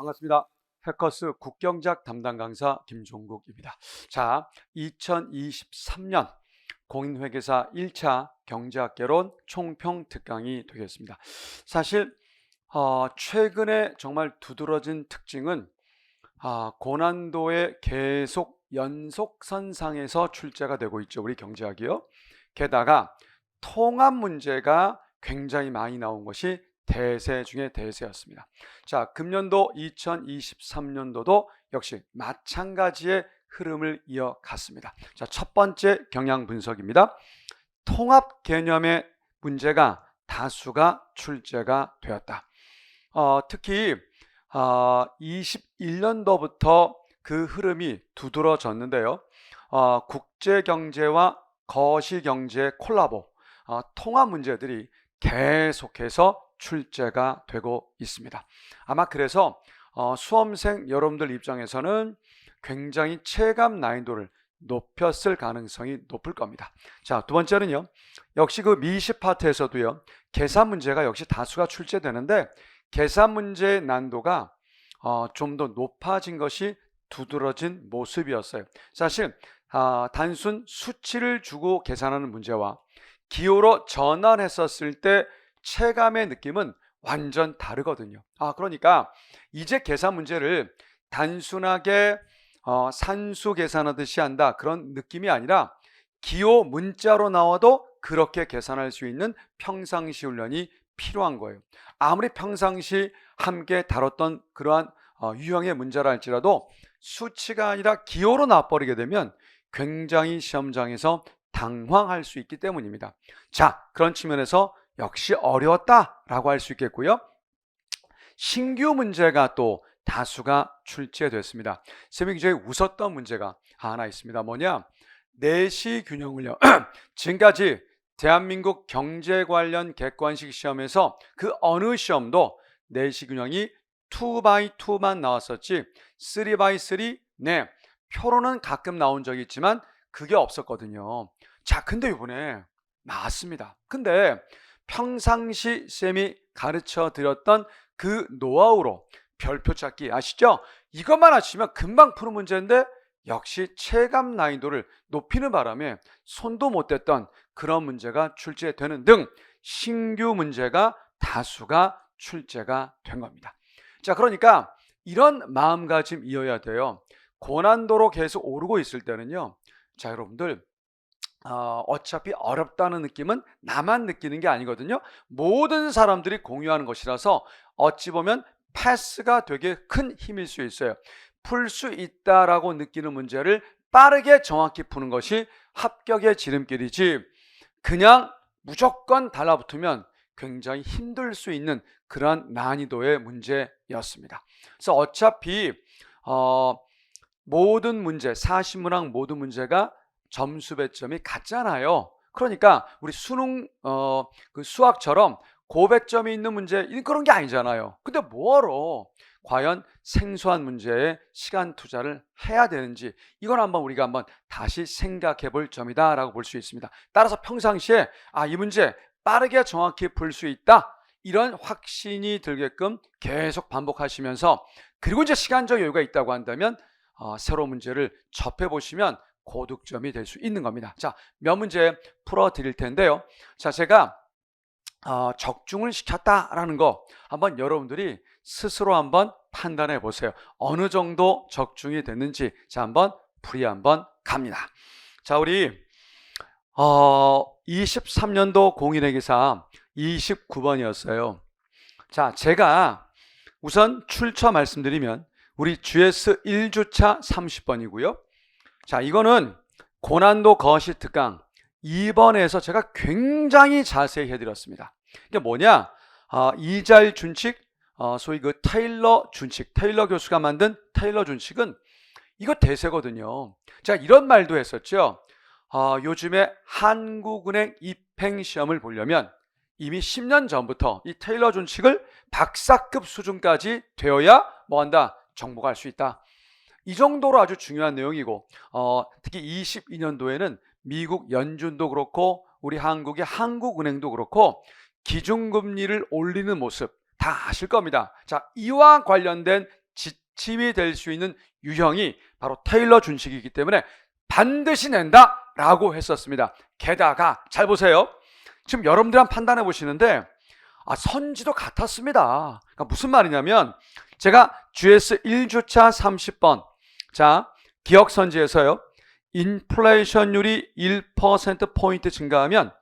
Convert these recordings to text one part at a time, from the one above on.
반갑습니다. 해커스 국경제약 담당 강사 김종국입니다. 자, 2023년 공인회계사 1차 경제학개론 총평 특강이 되겠습니다. 사실 최근에 정말 두드러진 특징은 고난도의 계속 연속선상에서 출제가 되고 있죠. 우리 경제학이요. 게다가 통합 문제가 굉장히 많이 나온 것이 대세 중에 대세였습니다. 자, 금년도 2023년도도 역시 마찬가지의 흐름을 이어갔습니다. 자, 첫 번째 경향 분석입니다. 통합 개념의 문제가 다수가 출제가 되었다. 특히 21년도부터 그 흐름이 두드러졌는데요. 국제경제와 거시경제의 콜라보, 통합 문제들이 계속해서 출제가 되고 있습니다. 아마 그래서 수험생 여러분들 입장에서는 굉장히 체감 난이도를 높였을 가능성이 높을 겁니다. 자, 두 번째는요. 역시 그 미시 파트에서도요. 계산 문제가 역시 다수가 출제되는데 계산 문제의 난도가 좀 더 높아진 것이 두드러진 모습이었어요. 사실 단순 수치를 주고 계산하는 문제와 기호로 전환했었을 때 체감의 느낌은 완전 다르거든요. 그러니까 이제 계산 문제를 단순하게 산수 계산하듯이 한다 그런 느낌이 아니라 기호 문자로 나와도 그렇게 계산할 수 있는 평상시 훈련이 필요한 거예요. 아무리 평상시 함께 다뤘던 그러한 유형의 문제라 할지라도 수치가 아니라 기호로 나와버리게 되면 굉장히 시험장에서 당황할 수 있기 때문입니다. 자, 그런 측면에서 역시 어려웠다라고 할 수 있겠고요. 신규 문제가 또 다수가 출제됐습니다. 쌤이 굉장히 웃었던 문제가 하나 있습니다. 뭐냐? 내시균형을요. 지금까지 대한민국 경제 관련 객관식 시험에서 그 어느 시험도 내시균형이 2x2만 나왔었지 3x3 네, 표로는 가끔 나온 적이 있지만 그게 없었거든요. 자, 근데 이번에 나왔습니다. 근데 평상시 쌤이 가르쳐 드렸던 그 노하우로 별표 찾기 아시죠? 이것만 하시면 금방 푸는 문제인데 역시 체감 난이도를 높이는 바람에 손도 못 댔던 그런 문제가 출제되는 등 신규 문제가 다수가 출제가 된 겁니다. 자, 그러니까 이런 마음가짐이어야 돼요. 고난도로 계속 오르고 있을 때는요. 자, 여러분들 어차피 어렵다는 느낌은 나만 느끼는 게 아니거든요. 모든 사람들이 공유하는 것이라서 어찌 보면 패스가 되게 큰 힘일 수 있어요. 풀 수 있다라고 느끼는 문제를 빠르게 정확히 푸는 것이 합격의 지름길이지 그냥 무조건 달라붙으면 굉장히 힘들 수 있는 그런 난이도의 문제였습니다. 그래서 어차피 모든 문제, 40문항 모든 문제가 점수 배점이 같잖아요. 그러니까 우리 수능 그 수학처럼 고백점이 있는 문제 그런 게 아니잖아요. 근데 뭐하러 과연 생소한 문제에 시간 투자를 해야 되는지 이건 우리가 한번 다시 생각해 볼 점이다라고 볼 수 있습니다. 따라서 평상시에 이 문제 빠르게 정확히 풀 수 있다 이런 확신이 들게끔 계속 반복하시면서 그리고 이제 시간적 여유가 있다고 한다면 새로운 문제를 접해 보시면 고득점이 될 수 있는 겁니다. 자, 몇 문제 풀어 드릴 텐데요. 자, 제가 적중을 시켰다라는 거 한번 여러분들이 스스로 한번 판단해 보세요. 어느 정도 적중이 됐는지 자, 한번 풀이 한번 갑니다. 자, 우리 23년도 공인회계사 29번이었어요. 자, 제가 우선 출처 말씀드리면 우리 GS 1주차 30번이고요. 자, 이거는 고난도 거시 특강 2번에서 제가 굉장히 자세히 해드렸습니다. 이게 뭐냐? 이자일 준칙, 소위 그 테일러 준칙, 테일러 교수가 만든 테일러 준칙은 이거 대세거든요. 자, 이런 말도 했었죠. 요즘에 한국은행 입행시험을 보려면 이미 10년 전부터 이 테일러 준칙을 박사급 수준까지 되어야 뭐한다? 정복할 수 있다. 이 정도로 아주 중요한 내용이고 특히 22년도에는 미국 연준도 그렇고 우리 한국의 한국은행도 그렇고 기준금리를 올리는 모습 다 아실 겁니다. 자, 이와 관련된 지침이 될 수 있는 유형이 바로 테일러 준칙이기 때문에 반드시 낸다라고 했었습니다. 게다가 잘 보세요. 지금 여러분들 한번 판단해 보시는데 선지도 같았습니다. 그러니까 무슨 말이냐면 제가 GS 1주차 30번 자 기억선지에서요. 인플레이션율이 1%포인트 증가하면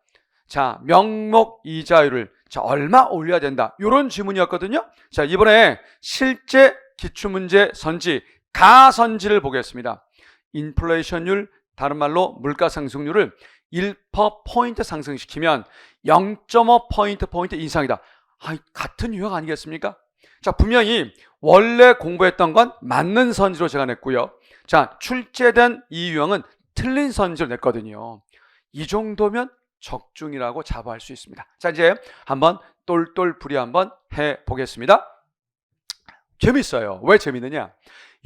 자 명목 이자율을 자 얼마 올려야 된다. 이런 질문이었거든요. 자 이번에 실제 기출문제 선지 가선지를 보겠습니다. 인플레이션율 다른 말로 물가상승률을 1%포인트 상승시키면 0.5포인트 인상이다. 같은 유형 아니겠습니까? 자 분명히 원래 공부했던 건 맞는 선지로 제가 냈고요. 자 출제된 이 유형은 틀린 선지로 냈거든요. 이 정도면 적중이라고 자부할 수 있습니다. 자 이제 한번 똘똘부리 한번 해보겠습니다. 재밌어요. 왜 재밌느냐?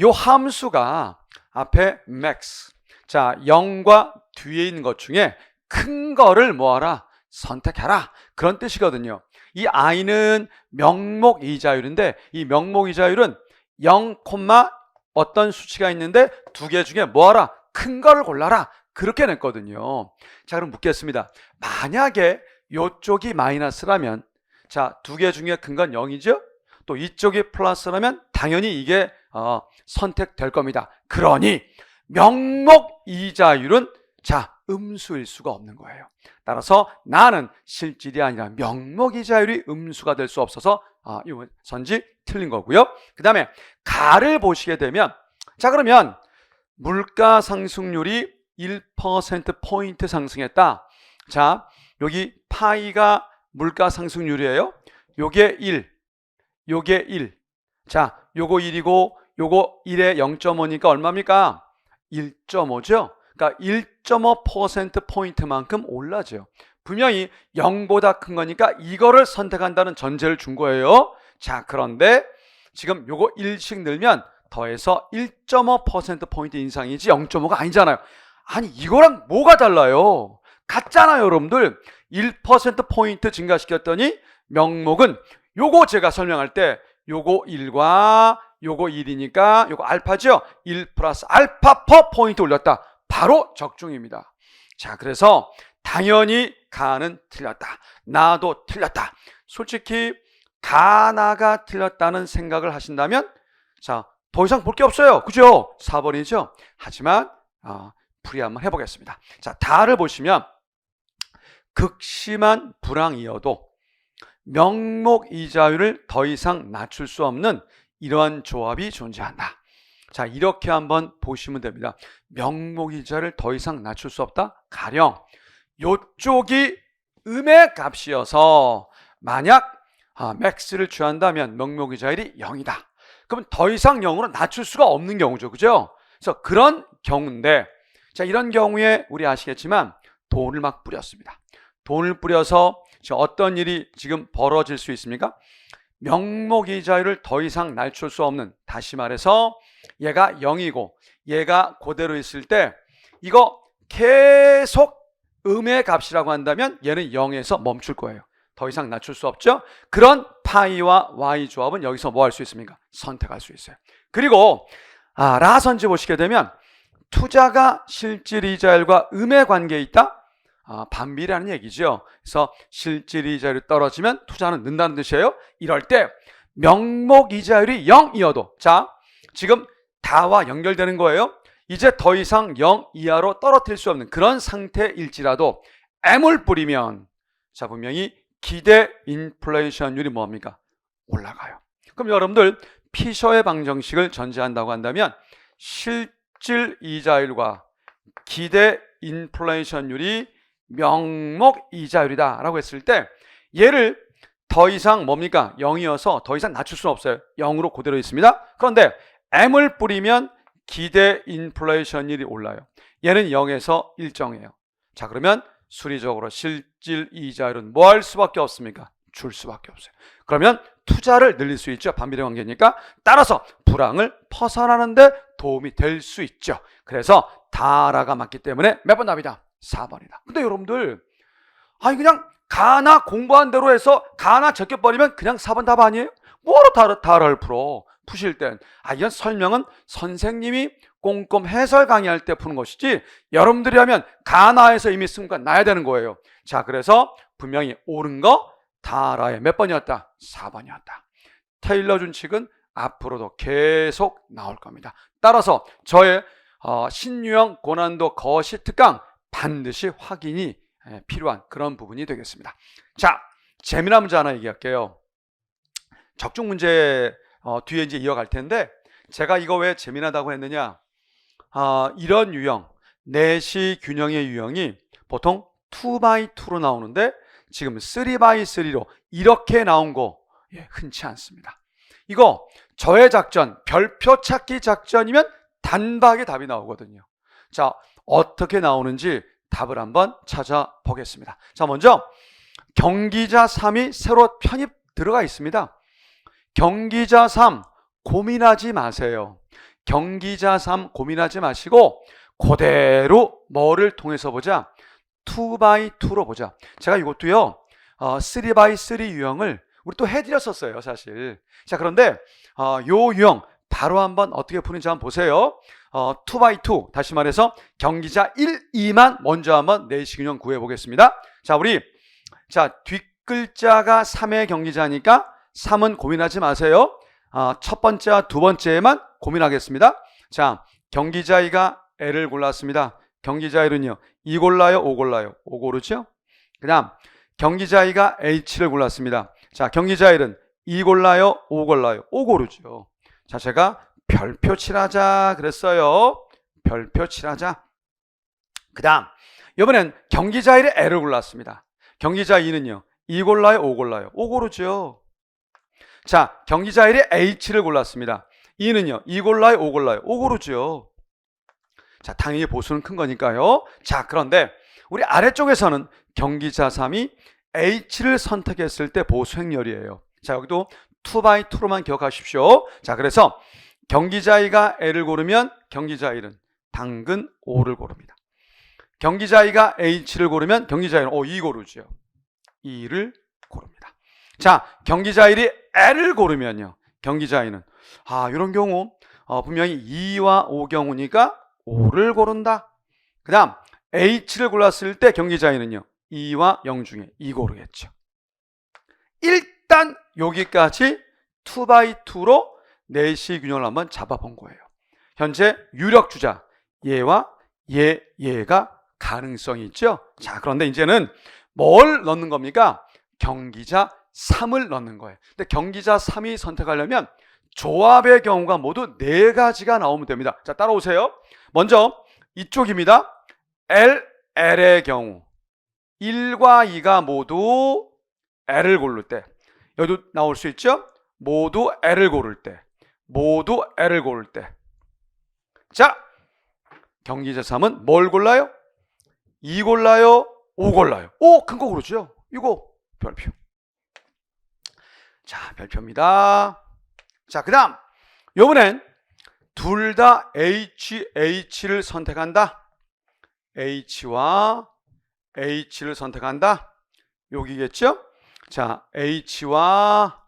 요 함수가 앞에 max 자 0과 뒤에 있는 것 중에 큰 거를 뭐하라? 선택해라. 그런 뜻이거든요. 이 i는 명목 이자율인데 이 명목 이자율은 0, 어떤 수치가 있는데 두 개 중에 뭐하라? 큰 거를 골라라. 그렇게 냈거든요. 자 그럼 묻겠습니다. 만약에 이쪽이 마이너스라면 자 두 개 중에 큰 건 0이죠? 또 이쪽이 플러스라면 당연히 이게 선택될 겁니다. 그러니 명목 이자율은 자 음수일 수가 없는 거예요. 따라서 나는 실질이 아니라 명목 이자율이 음수가 될 수 없어서 이 선지 틀린 거고요. 그 다음에 가를 보시게 되면 자 그러면 물가 상승률이 1%포인트 상승했다. 자 여기 파이가 물가 상승률이에요. 요게 1 요게 1 자 요거 1이고 요거 1에 0.5니까 얼마입니까? 1.5죠. 그러니까 1.5%포인트만큼 올라죠. 분명히 0보다 큰 거니까 이거를 선택한다는 전제를 준 거예요. 자 그런데 지금 요거 1씩 늘면 더해서 1.5%포인트 인상이지 0.5가 아니잖아요. 아니 이거랑 뭐가 달라요? 같잖아요 여러분들. 1%포인트 증가시켰더니 명목은 요거 제가 설명할 때 요거 1과 요거 1이니까 요거 알파죠? 1 플러스 알파 퍼 포인트 올렸다. 바로 적중입니다. 자 그래서 당연히 가는 틀렸다. 나도 틀렸다. 솔직히 가나가 틀렸다는 생각을 하신다면 자 더 이상 볼 게 없어요. 그죠? 4번이죠? 하지만 풀이 한번 해보겠습니다. 자 다를 보시면 극심한 불황이어도 명목 이자율을 더 이상 낮출 수 없는 이러한 조합이 존재한다. 자 이렇게 한번 보시면 됩니다. 명목 이자를 더 이상 낮출 수 없다. 가령 요쪽이 음의 값이어서 만약 맥스를 취한다면 명목 이자율이 0이다. 그러면 더 이상 0으로 낮출 수가 없는 경우죠. 그죠? 그래서 그런 경우인데 자 이런 경우에 우리 아시겠지만 돈을 막 뿌렸습니다. 돈을 뿌려서 어떤 일이 지금 벌어질 수 있습니까? 명목 이자율을 더 이상 낮출 수 없는, 다시 말해서 얘가 0이고 얘가 그대로 있을 때 이거 계속 음의 값이라고 한다면 얘는 0에서 멈출 거예요. 더 이상 낮출 수 없죠. 그런 파이와 y 조합은 여기서 뭐 할 수 있습니까? 선택할 수 있어요. 그리고 라선지 보시게 되면 투자가 실질 이자율과 음의 관계에 있다. 반비례하는 얘기죠. 그래서 실질 이자율이 떨어지면 투자는 는다는 뜻이에요. 이럴 때 명목 이자율이 0이어도 자 지금 다와 연결되는 거예요. 이제 더 이상 0 이하로 떨어뜨릴 수 없는 그런 상태일지라도 M을 뿌리면 자 분명히 기대 인플레이션율이 뭡니까? 올라가요. 그럼 여러분들 피셔의 방정식을 전제한다고 한다면 실질 이자율과 기대 인플레이션율이 명목 이자율이다 라고 했을 때 얘를 더 이상 뭡니까? 0이어서 더 이상 낮출 수는 없어요. 0으로 그대로 있습니다. 그런데 M을 뿌리면 기대 인플레이션율이 올라요. 얘는 0에서 일정해요. 자 그러면 수리적으로 실질 이자율은 뭐 할 수밖에 없습니까? 줄 수밖에 없어요. 그러면 투자를 늘릴 수 있죠. 반비례 관계니까. 따라서 불황을 벗어나는데 도움이 될 수 있죠. 그래서 다라가 맞기 때문에 몇 번 답이다? 4번이다. 근데 여러분들 그냥 가나 공부한 대로 해서 가나 적혀버리면 그냥 4번 답 아니에요? 뭐로 다를 풀어? 푸실 땐 이건 설명은 선생님이 꼼꼼 해설 강의할 때 푸는 것이지 여러분들이 하면 가나에서 이미 순간 나야 되는 거예요. 자, 그래서 분명히 옳은 거 다라의 몇 번이었다? 4번이었다. 테일러 준칙은 앞으로도 계속 나올 겁니다. 따라서 저의 신유형 고난도 거시 특강 반드시 확인이 필요한 그런 부분이 되겠습니다. 자, 재미난 문제 하나 얘기할게요. 적중 문제 뒤에 이제 이어갈 텐데 제가 이거 왜 재미나다고 했느냐? 이런 유형, 내시 균형의 유형이 보통 2x2로 나오는데 지금 3x3로 이렇게 나온 거 흔치 않습니다. 이거 저의 작전, 별표 찾기 작전이면 단박에 답이 나오거든요. 자, 어떻게 나오는지 답을 한번 찾아보겠습니다. 자, 먼저 경기자 3이 새로 편입 들어가 있습니다. 경기자 3 고민하지 마세요. 경기자 3 고민하지 마시고 그대로 뭐를 통해서 보자? 2x2로 보자. 제가 이것도요 3x3 유형을 우리 또 해드렸었어요, 사실. 자, 그런데 요 유형 바로 한번 어떻게 푸는지 한번 보세요. 2x2 다시 말해서 경기자 1, 2만 먼저 한번 내시균형 구해보겠습니다. 자, 우리 뒷글자가 3의 경기자니까 3은 고민하지 마세요. 첫 번째와 두 번째만 고민하겠습니다. 자, 경기자 2가 L을 골랐습니다. 경기자 1은요 2 골라요, 5 골라요? 5 고르죠? 그 다음 경기자 2가 H를 골랐습니다. 자, 경기자 1은 2 골라요, 5 골라요? 5 고르죠. 자, 제가 별표 칠하자 그랬어요. 별표 칠하자. 그 다음 이번엔 경기자 1의 L을 골랐습니다. 경기자 2는요 2 골라요, 5 골라요? 5 고르죠. 자, 경기자 1의 H를 골랐습니다. 2는요 2 골라요, 5 골라요? 5 고르죠. 자, 당연히 보수는 큰 거니까요. 자, 그런데 우리 아래쪽에서는 경기자 3이 H를 선택했을 때 보수 행렬이에요. 자, 여기도 2x2로만 기억하십시오. 자, 그래서 경기자 2가 L을 고르면 경기자 1은 당근 5를 고릅니다. 경기자 2가 H를 고르면 경기자 1은 2 고르죠. 2를 고릅니다. 자, 경기자 1이 L을 고르면요 경기자 2는 이런 경우 분명히 2와 5 경우니까 5를 고른다. 그 다음 H를 골랐을 때 경기자 2는요 2와 0 중에 2 고르겠죠. 일단 여기까지 2x2로 내시 균형을 한번 잡아본 거예요. 현재 유력 주자 얘와 얘가 가능성이 있죠. 자, 그런데 이제는 뭘 넣는 겁니까? 경기자 3을 넣는 거예요. 근데 경기자 3이 선택하려면 조합의 경우가 모두 4가지가 나오면 됩니다. 자, 따라오세요. 먼저 이쪽입니다. L의 경우 1과 2가 모두 L을 고를 때 여기도 나올 수 있죠? 모두 L을 고를 때 모두 L을 고를 때 자, 경기자 3은 뭘 골라요? 2 골라요? 5 골라요? 큰 거 고르죠? 이거 별표. 자, 별표입니다. 자, 그 다음 이번엔 둘 다 H를 선택한다. H와 H를 선택한다. 여기겠죠? 자, H와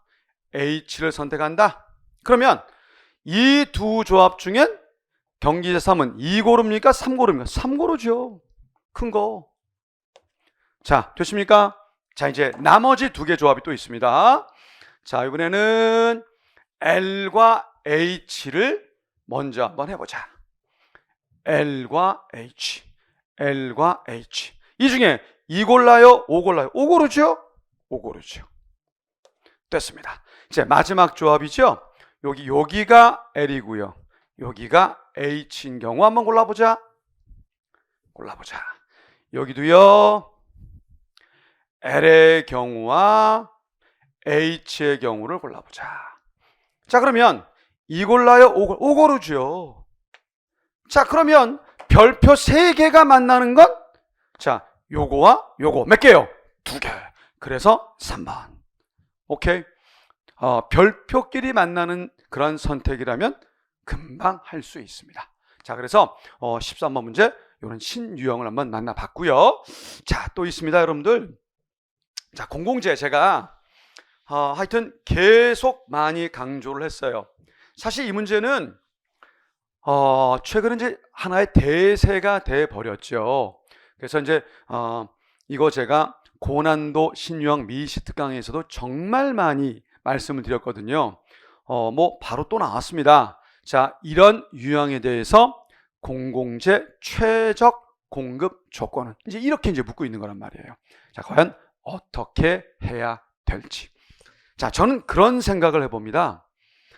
H를 선택한다. 그러면 이 두 조합 중엔 경기자 3은 2 고릅니까? 3 고릅니까? 3 고르죠. 큰 거. 자, 됐습니까? 자, 이제 나머지 두 개 조합이 또 있습니다. 자, 이번에는 L과 H를 먼저 한번 해보자. L과 H, L과 H. 이 중에 2 골라요? 5 골라요? 5 고르죠? 5 고르죠. 됐습니다. 이제 마지막 조합이죠. 여기가 L이고요. 여기가 H인 경우 한번 골라보자. 여기도요. L의 경우와 H의 경우를 골라보자. 자, 그러면 2 골라요? 5 고르죠. 자, 그러면 별표 3개가 만나는 건 자, 요거와 요거 몇 개요? 2개. 그래서 3번. 오케이. 별표끼리 만나는 그런 선택이라면 금방 할 수 있습니다. 자, 그래서 13번 문제 이런 신유형을 한번 만나봤고요. 자, 또 있습니다, 여러분들. 자, 공공재 제가 하여튼 계속 많이 강조를 했어요. 사실 이 문제는 최근에 이제 하나의 대세가 돼 버렸죠. 그래서 이제 이거 제가 고난도 신유형 미시 특강에서도 정말 많이 말씀을 드렸거든요. 뭐 바로 또 나왔습니다. 자, 이런 유형에 대해서 공공재 최적 공급 조건은 이제 이렇게 이제 묻고 있는 거란 말이에요. 자, 과연 어떻게 해야 될지. 자, 저는 그런 생각을 해봅니다.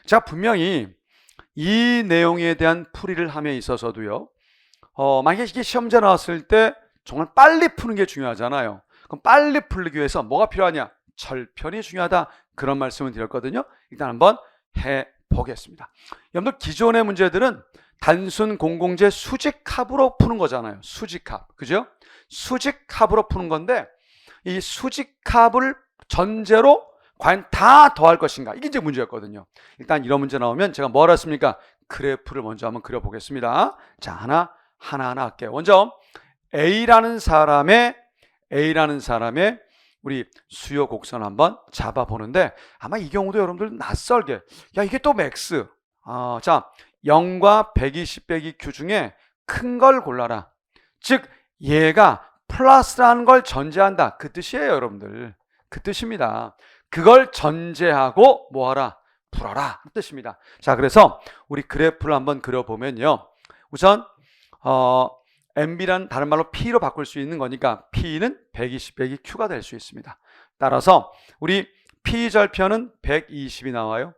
자, 분명히 이 내용에 대한 풀이를 함에 있어서도요, 만약에 이게 시험제 나왔을 때 정말 빨리 푸는 게 중요하잖아요. 그럼 빨리 풀기 위해서 뭐가 필요하냐? 절편이 중요하다. 그런 말씀을 드렸거든요. 일단 한번 해보겠습니다. 여러분들 기존의 문제들은 단순 공공재 수직합으로 푸는 거잖아요. 수직합. 그죠? 수직합으로 푸는 건데 이 수직합을 전제로 과연 다 더할 것인가? 이게 이제 문제였거든요. 일단 이런 문제 나오면 제가 뭘 했습니까? 그래프를 먼저 한번 그려보겠습니다. 자, 하나하나 할게요. 먼저 A라는 사람의 우리 수요 곡선 한번 잡아보는데 아마 이 경우도 여러분들 낯설게 야 이게 또 맥스 자 0과 120 빼기 Q 중에 큰 걸 골라라. 즉 얘가 플러스라는 걸 전제한다. 그 뜻이에요 여러분들. 그 뜻입니다. 그걸 전제하고 뭐하라? 풀어라 그 뜻입니다. 자, 그래서 우리 그래프를 한번 그려보면요. 우선 MB란 다른 말로 P로 바꿀 수 있는 거니까 P는 120 빼기 Q가 될 수 있습니다. 따라서 우리 P절편은 120이 나와요.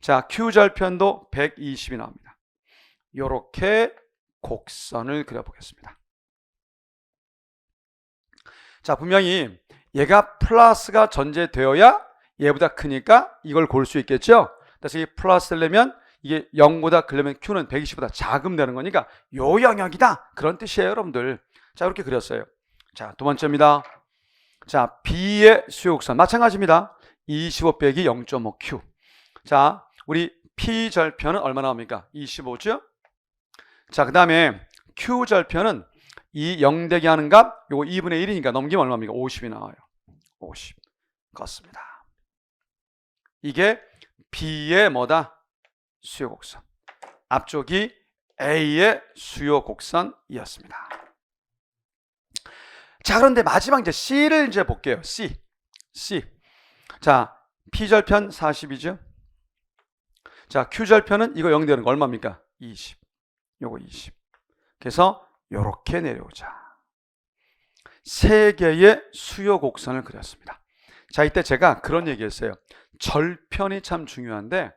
자, Q절편도 120이 나옵니다. 이렇게 곡선을 그려보겠습니다. 자, 분명히 얘가 플러스가 전제되어야 얘보다 크니까 이걸 고를 수 있겠죠. 그래서 이 플러스려면 이게 0보다 크려면 Q는 120보다 작으면 되는 거니까 요 영역이다. 그런 뜻이에요 여러분들. 자, 이렇게 그렸어요. 자, 두 번째입니다. 자, B의 수요곡선 마찬가지입니다. 25 빼기 0.5 Q. 자, 우리 P절편은 얼마 나옵니까? 25죠? 자, 그 다음에 Q절편은 이 0 대기 하는 값 요거 2분의 1이니까 넘기면 얼마입니까? 50이 나와요. 50. 그렇습니다. 이게 B의 뭐다? 수요곡선. 앞쪽이 A의 수요곡선이었습니다. 자, 그런데 마지막 이제 C를 이제 볼게요. C. 자, P절편 40이죠. 자, Q절편은 이거 0 되는 거 얼마입니까? 20. 요거 20. 그래서 요렇게 내려오자. 세 개의 수요곡선을 그렸습니다. 자, 이때 제가 그런 얘기했어요. 절편이 참 중요한데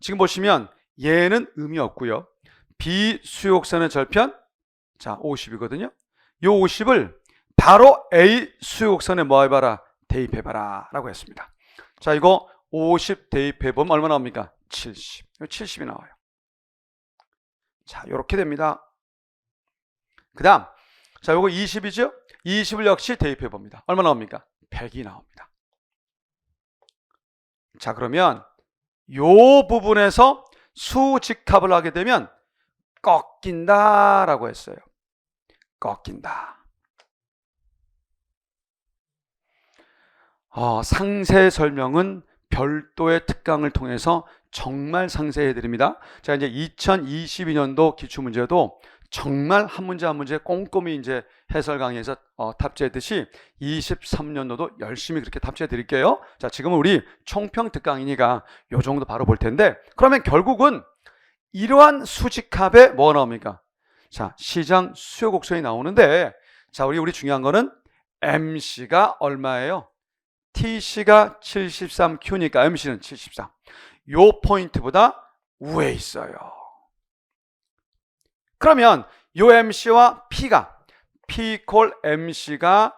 지금 보시면 얘는 의미 없고요. B 수요곡선의 절편 자 50이거든요. 요 50을 바로 A 수요곡선에 뭐 해봐라? 대입해봐라 라고 했습니다. 자, 이거 50 대입해보면 얼마 나옵니까? 70. 70이 나와요. 자, 요렇게 됩니다. 그 다음 자, 요거 20이죠? 20을 역시 대입해봅니다. 얼마 나옵니까? 100이 나옵니다. 자, 그러면 요 부분에서 수직합을 하게 되면 꺾인다 라고 했어요. 꺾인다. 상세 설명은 별도의 특강을 통해서 정말 상세히 해드립니다. 자, 이제 2022년도 기출문제도 정말 한 문제 한 문제 꼼꼼히 이제 해설 강의에서 탑재했듯이 23년도도 열심히 그렇게 탑재해 드릴게요. 자, 지금은 우리 총평 특강이니까 요 정도 바로 볼 텐데 그러면 결국은 이러한 수직합에 뭐가 나옵니까? 자, 시장 수요 곡선이 나오는데 자, 우리 중요한 거는 MC가 얼마예요? TC가 73Q니까 MC는 73. 요 포인트보다 위에 있어요. 그러면 요 MC와 P가 P 콜 MC가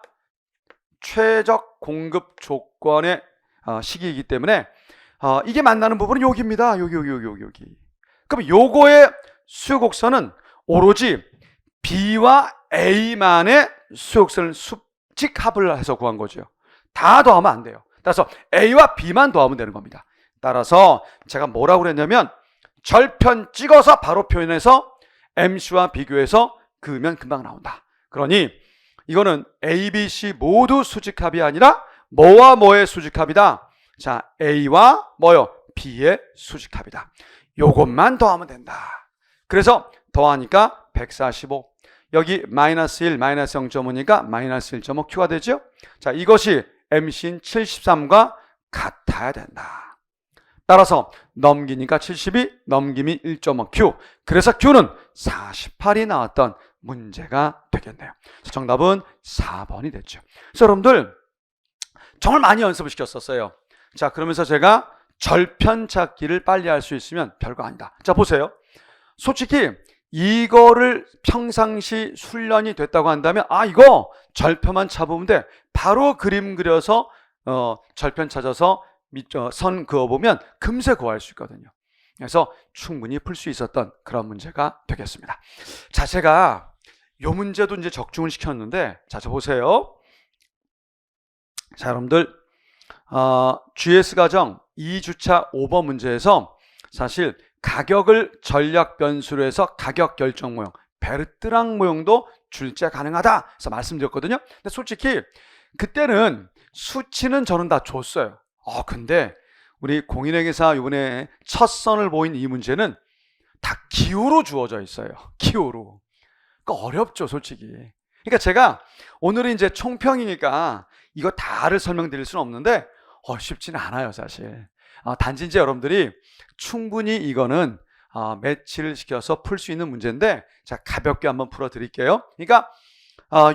최적 공급 조건의 시기이기 때문에 이게 만나는 부분은 여기입니다. 여기. 그럼 요거의 수요곡선은 오로지 B와 A만의 수요곡선을 수직합을 해서 구한 거죠. 다 더하면 안 돼요. 따라서 A와 B만 더하면 되는 겁니다. 따라서 제가 뭐라고 그랬냐면 절편 찍어서 바로 표현해서 MC와 비교해서 그으면 금방 나온다. 그러니 이거는 A, B, C 모두 수직합이 아니라 뭐와 뭐의 수직합이다? 자, A와 뭐요? B의 수직합이다. 요것만 더하면 된다. 그래서 더하니까 145. 여기 마이너스 1, 마이너스 0.5니까 마이너스 1.5 Q가 되죠. 자, 이것이 MC인 73과 같아야 된다. 따라서 넘기니까 72, 넘김이 1.5 Q. 그래서 Q는 48이 나왔던 문제가 되겠네요. 정답은 4번이 됐죠. 그래서 여러분들 정말 많이 연습을 시켰었어요. 자, 그러면서 제가 절편 찾기를 빨리 할 수 있으면 별거 아니다. 자, 보세요. 솔직히 이거를 평상시 훈련이 됐다고 한다면 이거 절편만 잡으면 돼. 바로 그림 그려서 절편 찾아서 선 그어보면 금세 구할 수 있거든요. 그래서 충분히 풀 수 있었던 그런 문제가 되겠습니다. 자, 제가 요 문제도 이제 적중을 시켰는데, 자, 보세요. 자, 여러분들 GS 과정 2주차 5번 문제에서 사실 가격을 전략 변수로 해서 가격 결정 모형, 베르트랑 모형도 출제 가능하다 해서 말씀드렸거든요. 근데 솔직히 그때는 수치는 저는 다 줬어요. 근데 우리 공인회계사 이번에 첫 선을 보인 이 문제는 다 기호로 주어져 있어요. 기호로. 그러니까 어렵죠, 솔직히. 그러니까 제가 오늘은 이제 총평이니까 이거 다를 설명드릴 수는 없는데 쉽지는 않아요, 사실. 단지 이제 여러분들이 충분히 이거는 매치를 시켜서 풀 수 있는 문제인데, 자, 가볍게 한번 풀어 드릴게요. 그러니까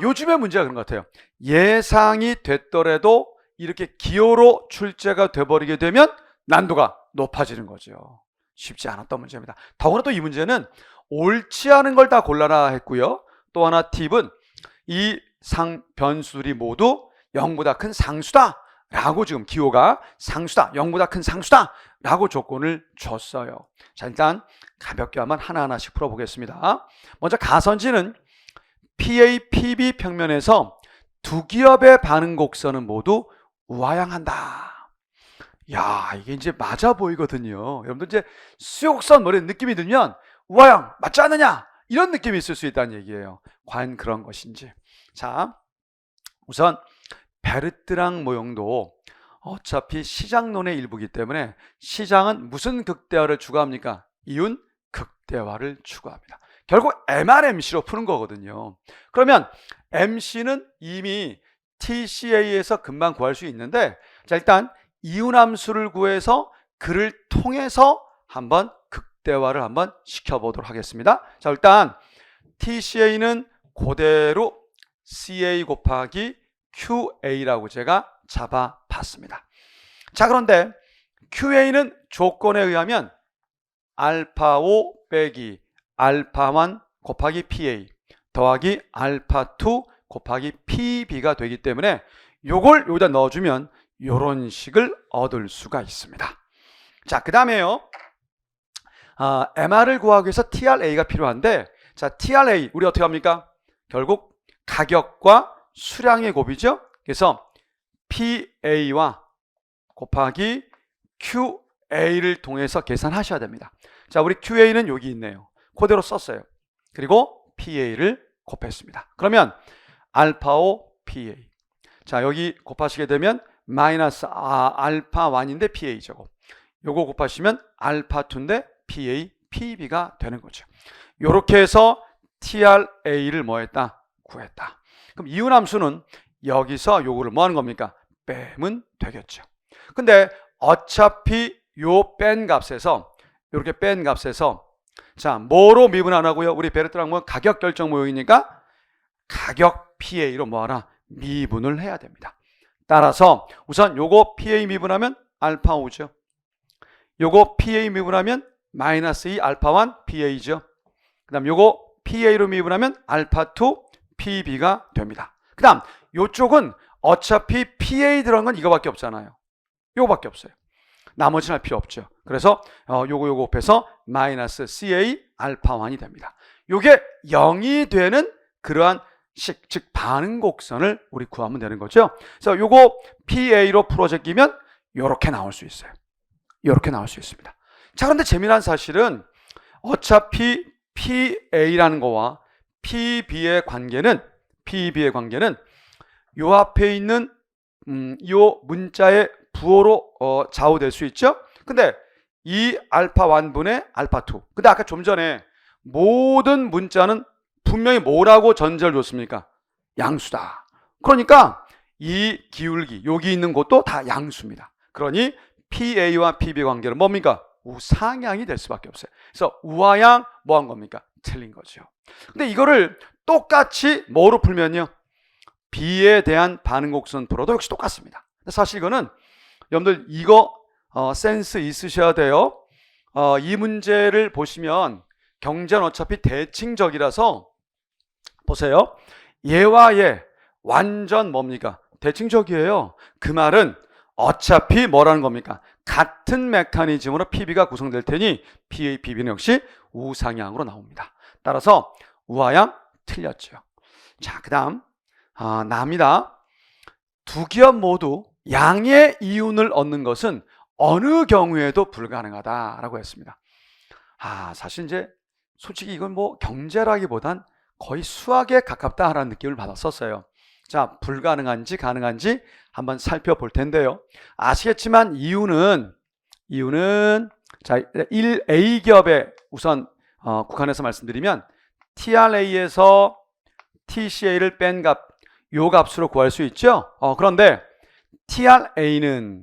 요즘의 문제가 그런 것 같아요. 예상이 됐더라도 이렇게 기호로 출제가 돼버리게 되면 난도가 높아지는 거죠. 쉽지 않았던 문제입니다. 더구나 또 이 문제는 옳지 않은 걸 다 골라라 했고요. 또 하나 팁은 이 변수들이 모두 0보다 큰 상수다 라고, 지금 기호가 상수다, 0보다 큰 상수다 라고 조건을 줬어요. 자, 일단 가볍게 한번 하나하나씩 풀어보겠습니다. 먼저 가선지는 PA, PB 평면에서 두 기업의 반응 곡선은 모두 우하향한다. 야, 이게 이제 맞아 보이거든요. 여러분들 이제 수욕선 머리에 느낌이 들면 우하향 맞지 않느냐, 이런 느낌이 있을 수 있다는 얘기예요. 과연 그런 것인지. 자, 우선 베르트랑 모형도 어차피 시장론의 일부이기 때문에 시장은 무슨 극대화를 추구합니까? 이윤 극대화를 추구합니다. 결국 MRMC로 푸는 거거든요. 그러면 MC는 이미 TCA에서 금방 구할 수 있는데, 자, 일단 이윤함수를 구해서 그를 통해서 한번 극대화를 한번 시켜보도록 하겠습니다. 자, 일단 TCA는 그대로 CA 곱하기 QA라고 제가 잡아봤습니다. 자, 그런데 QA는 조건에 의하면 알파5 빼기 알파1 곱하기 PA 더하기 알파2 곱하기 PB가 되기 때문에 요걸 여기다 넣어주면 요런 식을 얻을 수가 있습니다. 자, 그 다음에요. MR을 구하기 위해서 TRA가 필요한데, 자, TRA 우리 어떻게 합니까? 결국 가격과 수량의 곱이죠. 그래서 PA와 곱하기 QA를 통해서 계산하셔야 됩니다. 자, 우리 QA는 여기 있네요. 그대로 썼어요. 그리고 PA를 곱했습니다. 그러면 알파5 PA. 자, 여기 곱하시게 되면 마이너스 알파1인데 PA 제곱. 요거 곱하시면 알파2인데 PA, PB가 되는 거죠. 요렇게 해서 TRA를 뭐 했다? 구했다. 그럼 이윤함수는 여기서 요거를 뭐 하는 겁니까? 빼면 되겠죠. 근데 어차피 요 뺀 값에서, 요렇게 뺀 값에서, 자, 뭐로 미분 안 하고요? 우리 베르트랑 모형 가격 결정 모형이니까 가격 PA로 뭐 하나? 미분을 해야 됩니다. 따라서 우선 요거 PA 미분하면 알파 5죠. 요거 PA 미분하면 마이너스 2 알파1 PA죠. 그 다음 요거 PA로 미분하면 알파2 PB가 됩니다. 그 다음 요쪽은 어차피 PA 들어간 건 이거밖에 없잖아요. 요거밖에 없어요. 나머지는 할 필요 없죠. 그래서 요거 곱해서 마이너스 CA 알파1이 됩니다. 요게 0이 되는 그러한 식, 즉 반응 곡선을 우리 구하면 되는 거죠. 그래서 요거 PA로 풀어 제끼면 요렇게 나올 수 있어요. 요렇게 나올 수 있습니다. 자, 그런데 재미난 사실은 어차피 PA라는 거와 PB의 관계는 요 앞에 있는 요 문자의 부호로 좌우될 수 있죠. 근데 2 알파 1분의 알파 2. 근데 아까 좀 전에 모든 문자는 분명히 뭐라고 전제를 줬습니까? 양수다. 그러니까 이 기울기, 여기 있는 곳도 다 양수입니다. 그러니 PA와 PB 관계는 뭡니까? 우상향이 될 수밖에 없어요. 그래서 우하향 뭐 한 겁니까? 틀린 거죠. 근데 이거를 똑같이 뭐로 풀면요? B에 대한 반응 곡선 풀어도 역시 똑같습니다. 사실 이거는 여러분들 이거 센스 있으셔야 돼요. 이 문제를 보시면 경제는 어차피 대칭적이라서 보세요. 얘와 얘 완전 뭡니까? 대칭적이에요. 그 말은 어차피 뭐라는 겁니까? 같은 메커니즘으로 PB가 구성될 테니 PA, PB는 역시 우상향으로 나옵니다. 따라서 우하향 틀렸죠. 자, 그 다음 나옵니다. 두 기업 모두 양의 이윤을 얻는 것은 어느 경우에도 불가능하다라고 했습니다. 사실 이제 솔직히 이건 뭐 경제라기보단 거의 수학에 가깝다라는 느낌을 받았었어요. 자, 불가능한지 가능한지 한번 살펴볼 텐데요. 아시겠지만 이유는 자, 1A 기업에 우선 국한해서 말씀드리면 TRA에서 TCA를 뺀 값, 요 값으로 구할 수 있죠. 그런데 TRA는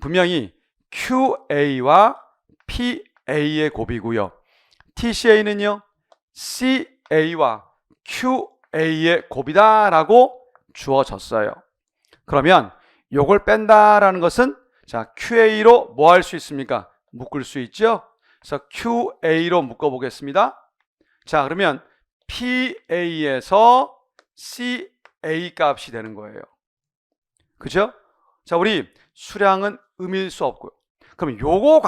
분명히 QA와 PA의 곱이고요. TCA는요, CA와 QA의 곱이다라고 주어졌어요. 그러면 요걸 뺀다라는 것은 자, QA로 뭐 할 수 있습니까? 묶을 수 있죠? 그래서 QA로 묶어 보겠습니다. 자, 그러면 PA에서 CA 값이 되는 거예요. 그죠? 자, 우리 수량은 음일 수 없고요. 그럼 요거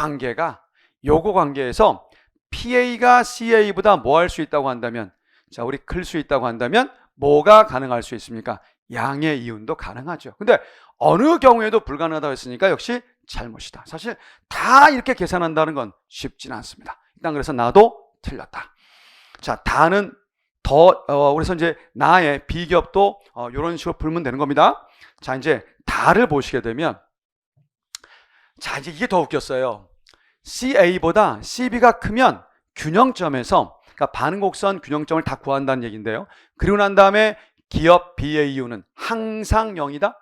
관계에서 PA가 CA보다 뭐 할 수 있다고 한다면, 자, 우리 클 수 있다고 한다면 뭐가 가능할 수 있습니까? 양의 이윤도 가능하죠. 근데 어느 경우에도 불가능하다고 했으니까 역시 잘못이다. 사실 다 이렇게 계산한다는 건 쉽지는 않습니다. 일단 그래서 나도 틀렸다. 자, 다는 그래서 이제 나의 비기업도 이런 식으로 풀면 되는 겁니다. 자, 이제 다를 보시게 되면, 자, 이제 이게 더 웃겼어요. CA보다 CB가 크면 균형점에서, 그러니까 반응곡선 균형점을 다 구한다는 얘기인데요. 그리고 난 다음에 기업 B의 이유는 항상 0이다.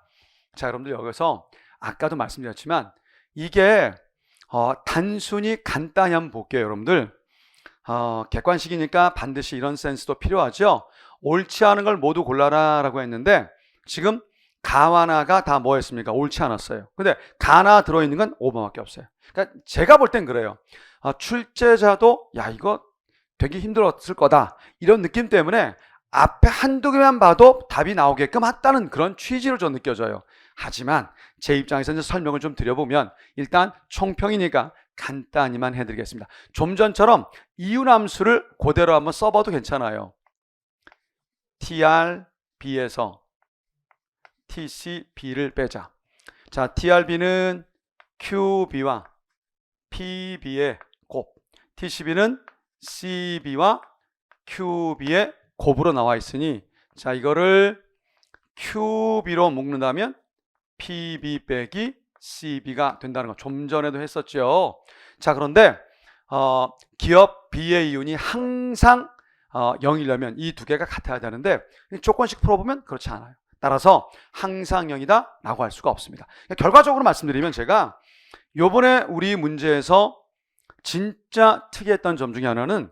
자, 여러분들 여기서 아까도 말씀드렸지만 이게 단순히 간단히 한번 볼게요. 여러분들 객관식이니까 반드시 이런 센스도 필요하죠. 옳지 않은 걸 모두 골라라 라고 했는데 지금 가와나가 다 뭐였습니까? 옳지 않았어요. 근데 가나 들어있는 건 5번밖에 없어요. 그러니까 제가 볼 땐 그래요. 출제자도 야, 이거 되게 힘들었을 거다 이런 느낌 때문에 앞에 한두 개만 봐도 답이 나오게끔 했다는 그런 취지로 좀 느껴져요. 하지만 제 입장에서 이제 설명을 좀 드려보면 일단 총평이니까 간단히만 해드리겠습니다. 좀 전처럼 이윤함수를 그대로 한번 써봐도 괜찮아요. TRB에서 TCB를 빼자. 자, TRB는 QB와 PB의 곱, TCB는 CB와 QB의 곱으로 나와 있으니, 자, 이거를 QB로 묶는다면 PB 빼기 CB가 된다는 거 좀 전에도 했었죠. 자, 그런데 기업 B의 이윤이 항상 0이려면 이 두 개가 같아야 되는데 조건식 풀어보면 그렇지 않아요. 따라서 항상 0이다 라고 할 수가 없습니다. 결과적으로 말씀드리면 제가 요번에 우리 문제에서 진짜 특이했던 점 중에 하나는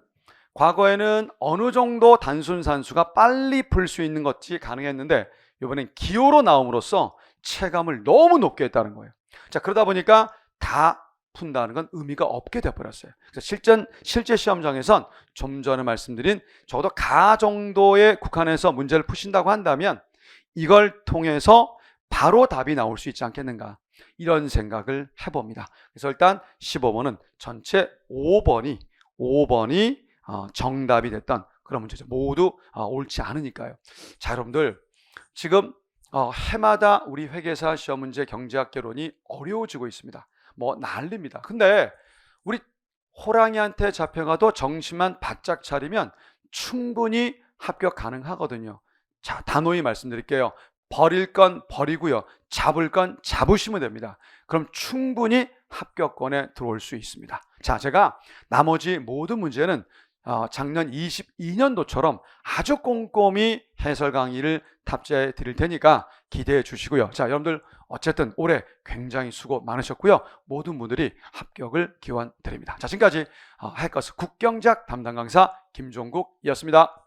과거에는 어느 정도 단순 산수가 빨리 풀 수 있는 것이 가능했는데 이번엔 기호로 나옴으로써 체감을 너무 높게 했다는 거예요. 자, 그러다 보니까 다 푼다는 건 의미가 없게 되어버렸어요. 그래서 실제 시험장에선 좀 전에 말씀드린 적어도 가 정도의 국한에서 문제를 푸신다고 한다면 이걸 통해서 바로 답이 나올 수 있지 않겠는가, 이런 생각을 해봅니다. 그래서 일단 15번은 전체 5번이 정답이 됐던 그런 문제죠. 모두 옳지 않으니까요. 자, 여러분들 지금 해마다 우리 회계사 시험 문제 경제학 개론이 어려워지고 있습니다. 뭐 난립니다. 근데 우리 호랑이한테 잡혀가도 정신만 바짝 차리면 충분히 합격 가능하거든요. 자, 단호히 말씀드릴게요. 버릴 건 버리고요. 잡을 건 잡으시면 됩니다. 그럼 충분히 합격권에 들어올 수 있습니다. 자, 제가 나머지 모든 문제는 작년 22년도처럼 아주 꼼꼼히 해설 강의를 탑재해 드릴 테니까 기대해 주시고요. 자, 여러분들 어쨌든 올해 굉장히 수고 많으셨고요. 모든 분들이 합격을 기원 드립니다. 자, 지금까지 해커스 국경작 담당 강사 김종국이었습니다.